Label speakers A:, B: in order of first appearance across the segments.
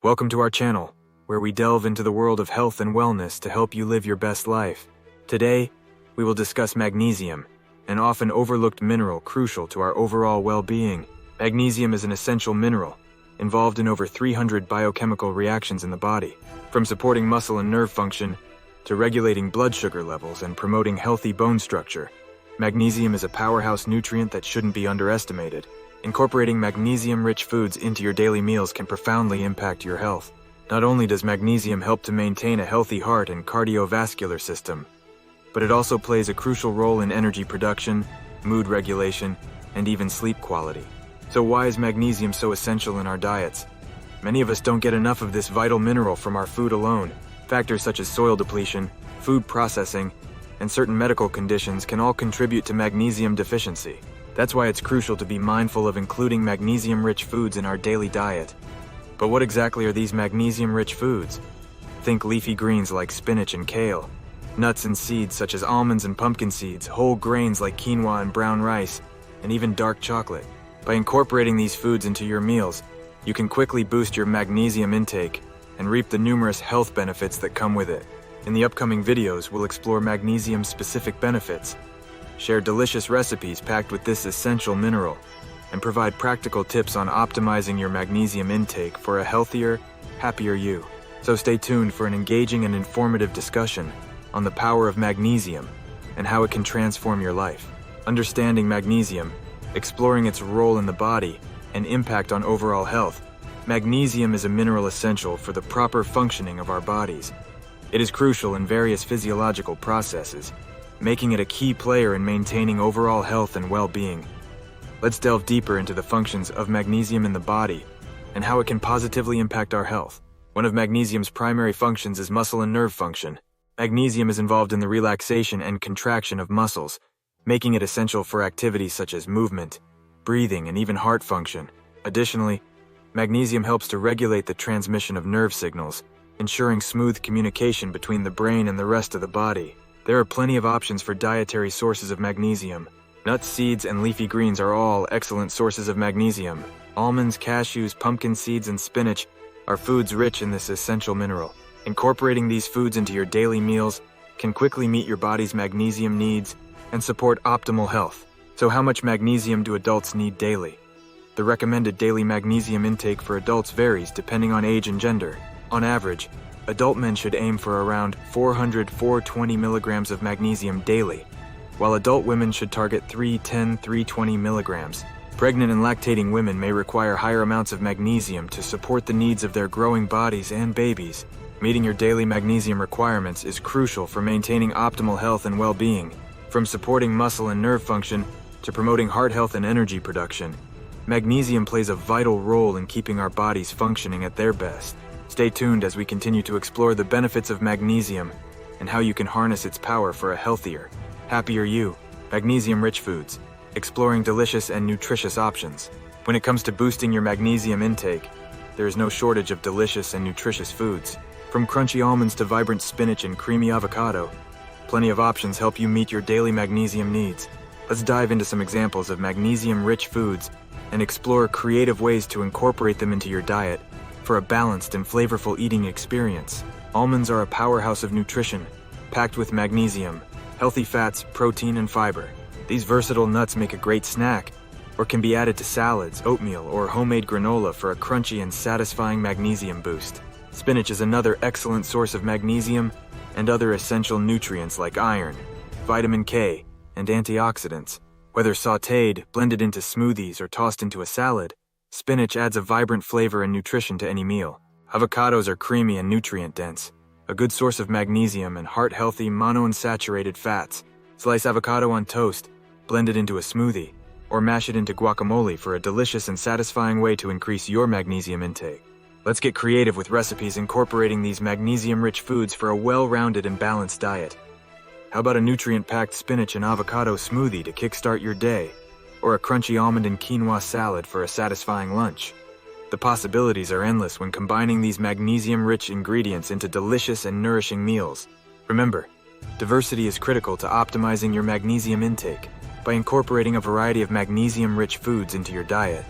A: Welcome to our channel, where we delve into the world of health and wellness to help you live your best life. Today, we will discuss magnesium, an often overlooked mineral crucial to our overall well-being. Magnesium is an essential mineral, involved in over 300 biochemical reactions in the body, from supporting muscle and nerve function to regulating blood sugar levels and promoting healthy bone structure. Magnesium is a powerhouse nutrient that shouldn't be underestimated. Incorporating magnesium-rich foods into your daily meals can profoundly impact your health. Not only does magnesium help to maintain a healthy heart and cardiovascular system, but it also plays a crucial role in energy production, mood regulation, and even sleep quality. So why is magnesium so essential in our diets? Many of us don't get enough of this vital mineral from our food alone. Factors such as soil depletion, food processing, and certain medical conditions can all contribute to magnesium deficiency. That's why it's crucial to be mindful of including magnesium-rich foods in our daily diet. But what exactly are these magnesium-rich foods? Think leafy greens like spinach and kale, nuts and seeds such as almonds and pumpkin seeds, whole grains like quinoa and brown rice, and even dark chocolate. By incorporating these foods into your meals, you can quickly boost your magnesium intake and reap the numerous health benefits that come with it. In the upcoming videos, we'll explore magnesium-specific benefits, share delicious recipes packed with this essential mineral, and provide practical tips on optimizing your magnesium intake for a healthier, happier you. So stay tuned for an engaging and informative discussion on the power of magnesium and how it can transform your life. Understanding magnesium, exploring its role in the body and impact on overall health. Magnesium is a mineral essential for the proper functioning of our bodies. It is crucial in various physiological processes, making it a key player in maintaining overall health and well-being. Let's delve deeper into the functions of magnesium in the body and how it can positively impact our health. One of magnesium's primary functions is muscle and nerve function. Magnesium is involved in the relaxation and contraction of muscles, making it essential for activities such as movement, breathing, and even heart function. Additionally, magnesium helps to regulate the transmission of nerve signals, ensuring smooth communication between the brain and the rest of the body. There are plenty of options for dietary sources of magnesium. Nuts, seeds, and leafy greens are all excellent sources of magnesium. Almonds, cashews, pumpkin seeds, and spinach are foods rich in this essential mineral. Incorporating these foods into your daily meals can quickly meet your body's magnesium needs and support optimal health. So how much magnesium do adults need daily? The recommended daily magnesium intake for adults varies depending on age and gender. On average, adult men should aim for around 400–420 milligrams of magnesium daily, while adult women should target 310–320 milligrams. Pregnant and lactating women may require higher amounts of magnesium to support the needs of their growing bodies and babies. Meeting your daily magnesium requirements is crucial for maintaining optimal health and well-being. From supporting muscle and nerve function to promoting heart health and energy production, magnesium plays a vital role in keeping our bodies functioning at their best. Stay tuned as we continue to explore the benefits of magnesium and how you can harness its power for a healthier, happier you. Magnesium-rich foods, exploring delicious and nutritious options. When it comes to boosting your magnesium intake, there is no shortage of delicious and nutritious foods. From crunchy almonds to vibrant spinach and creamy avocado, plenty of options help you meet your daily magnesium needs. Let's dive into some examples of magnesium-rich foods and explore creative ways to incorporate them into your diet for a balanced and flavorful eating experience. Almonds are a powerhouse of nutrition, packed with magnesium, healthy fats, protein, and fiber. These versatile nuts make a great snack, or can be added to salads, oatmeal, or homemade granola for a crunchy and satisfying magnesium boost. Spinach is another excellent source of magnesium and other essential nutrients like iron, vitamin K, and antioxidants. Whether sautéed, blended into smoothies, or tossed into a salad, spinach adds a vibrant flavor and nutrition to any meal. Avocados are creamy and nutrient-dense, a good source of magnesium and heart-healthy monounsaturated fats. Slice avocado on toast, blend it into a smoothie, or mash it into guacamole for a delicious and satisfying way to increase your magnesium intake. Let's get creative with recipes incorporating these magnesium-rich foods for a well-rounded and balanced diet. How about a nutrient-packed spinach and avocado smoothie to kickstart your day? Or a crunchy almond and quinoa salad for a satisfying lunch? The possibilities are endless when combining these magnesium-rich ingredients into delicious and nourishing meals. Remember, diversity is critical to optimizing your magnesium intake. By incorporating a variety of magnesium-rich foods into your diet,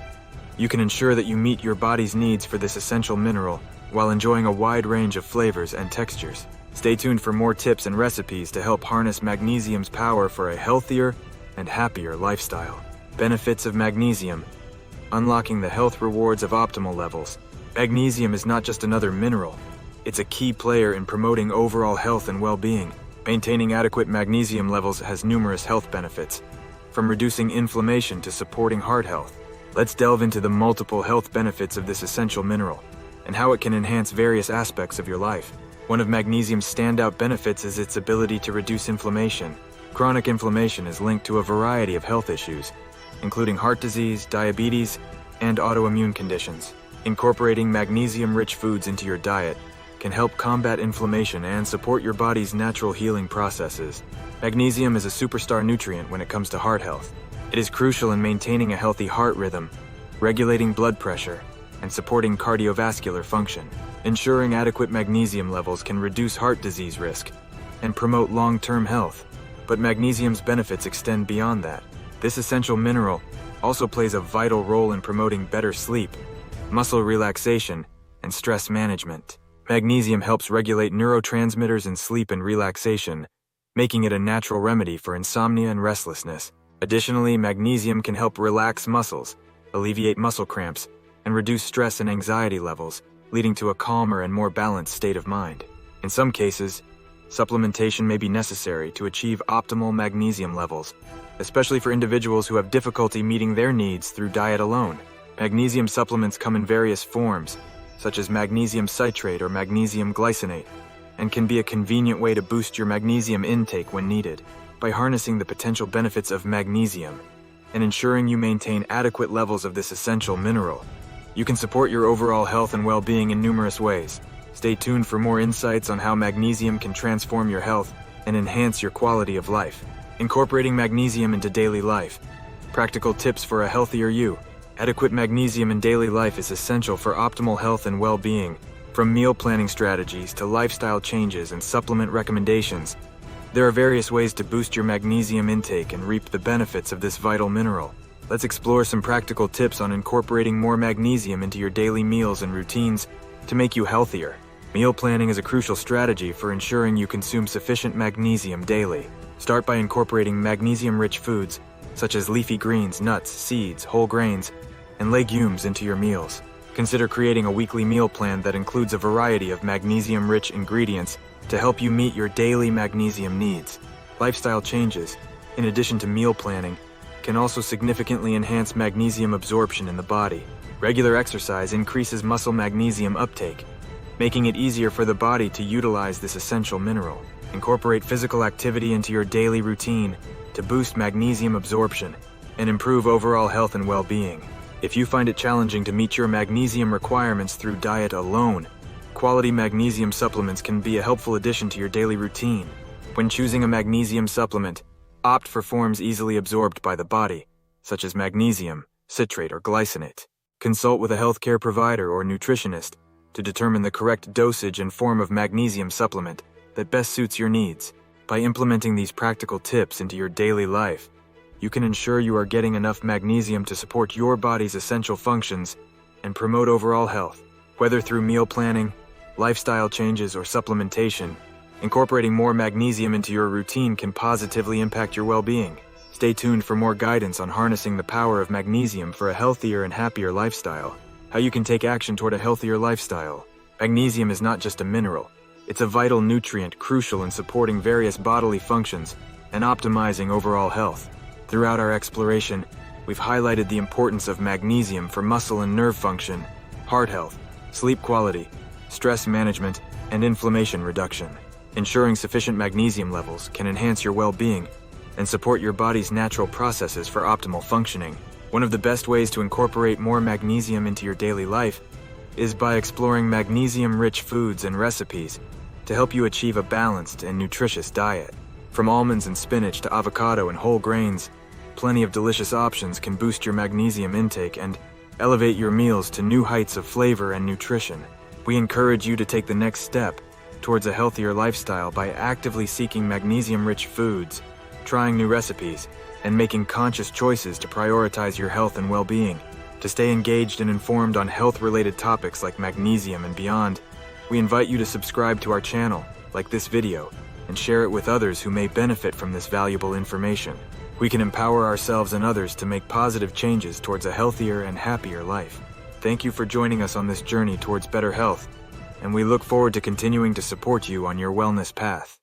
A: you can ensure that you meet your body's needs for this essential mineral while enjoying a wide range of flavors and textures. Stay tuned for more tips and recipes to help harness magnesium's power for a healthier and happier lifestyle. Benefits of magnesium: unlocking the health rewards of optimal levels. Magnesium is not just another mineral. It's a key player in promoting overall health and well-being. Maintaining adequate magnesium levels has numerous health benefits, from reducing inflammation to supporting heart health. Let's delve into the multiple health benefits of this essential mineral and how it can enhance various aspects of your life. One of magnesium's standout benefits is its ability to reduce inflammation. Chronic inflammation is linked to a variety of health issues, including heart disease, diabetes, and autoimmune conditions. Incorporating magnesium-rich foods into your diet can help combat inflammation and support your body's natural healing processes. Magnesium is a superstar nutrient when it comes to heart health. It is crucial in maintaining a healthy heart rhythm, regulating blood pressure, and supporting cardiovascular function. Ensuring adequate magnesium levels can reduce heart disease risk and promote long-term health. But magnesium's benefits extend beyond that. This essential mineral also plays a vital role in promoting better sleep, muscle relaxation, and stress management. Magnesium helps regulate neurotransmitters in sleep and relaxation, making it a natural remedy for insomnia and restlessness. Additionally, magnesium can help relax muscles, alleviate muscle cramps, and reduce stress and anxiety levels, leading to a calmer and more balanced state of mind. In some cases, supplementation may be necessary to achieve optimal magnesium levels, especially for individuals who have difficulty meeting their needs through diet alone. Magnesium supplements come in various forms, such as magnesium citrate or magnesium glycinate, and can be a convenient way to boost your magnesium intake when needed. By harnessing the potential benefits of magnesium and ensuring you maintain adequate levels of this essential mineral, you can support your overall health and well-being in numerous ways. Stay tuned for more insights on how magnesium can transform your health and enhance your quality of life. Incorporating magnesium into daily life. Practical tips for a healthier you. Adequate magnesium in daily life is essential for optimal health and well-being. From meal planning strategies to lifestyle changes and supplement recommendations, there are various ways to boost your magnesium intake and reap the benefits of this vital mineral. Let's explore some practical tips on incorporating more magnesium into your daily meals and routines to make you healthier. Meal planning is a crucial strategy for ensuring you consume sufficient magnesium daily. Start by incorporating magnesium-rich foods, such as leafy greens, nuts, seeds, whole grains, and legumes into your meals. Consider creating a weekly meal plan that includes a variety of magnesium-rich ingredients to help you meet your daily magnesium needs. Lifestyle changes, in addition to meal planning, can also significantly enhance magnesium absorption in the body. Regular exercise increases muscle magnesium uptake, making it easier for the body to utilize this essential mineral. Incorporate physical activity into your daily routine to boost magnesium absorption and improve overall health and well-being. If you find it challenging to meet your magnesium requirements through diet alone, quality magnesium supplements can be a helpful addition to your daily routine. When choosing a magnesium supplement, opt for forms easily absorbed by the body, such as magnesium, citrate, or glycinate. Consult with a healthcare provider or nutritionist to determine the correct dosage and form of magnesium supplement that best suits your needs. By implementing these practical tips into your daily life, you can ensure you are getting enough magnesium to support your body's essential functions and promote overall health. Whether through meal planning, lifestyle changes, or supplementation, incorporating more magnesium into your routine can positively impact your well-being. Stay tuned for more guidance on harnessing the power of magnesium for a healthier and happier lifestyle. How you can take action toward a healthier lifestyle. Magnesium is not just a mineral. It's a vital nutrient crucial in supporting various bodily functions and optimizing overall health. Throughout our exploration, we've highlighted the importance of magnesium for muscle and nerve function, heart health, sleep quality, stress management, and inflammation reduction. Ensuring sufficient magnesium levels can enhance your well-being and support your body's natural processes for optimal functioning. One of the best ways to incorporate more magnesium into your daily life is by exploring magnesium-rich foods and recipes to help you achieve a balanced and nutritious diet. From almonds and spinach to avocado and whole grains, plenty of delicious options can boost your magnesium intake and elevate your meals to new heights of flavor and nutrition. We encourage you to take the next step towards a healthier lifestyle by actively seeking magnesium-rich foods, trying new recipes, and making conscious choices to prioritize your health and well-being. To stay engaged and informed on health-related topics like magnesium and beyond, we invite you to subscribe to our channel, like this video, and share it with others who may benefit from this valuable information. We can empower ourselves and others to make positive changes towards a healthier and happier life. Thank you for joining us on this journey towards better health, and we look forward to continuing to support you on your wellness path.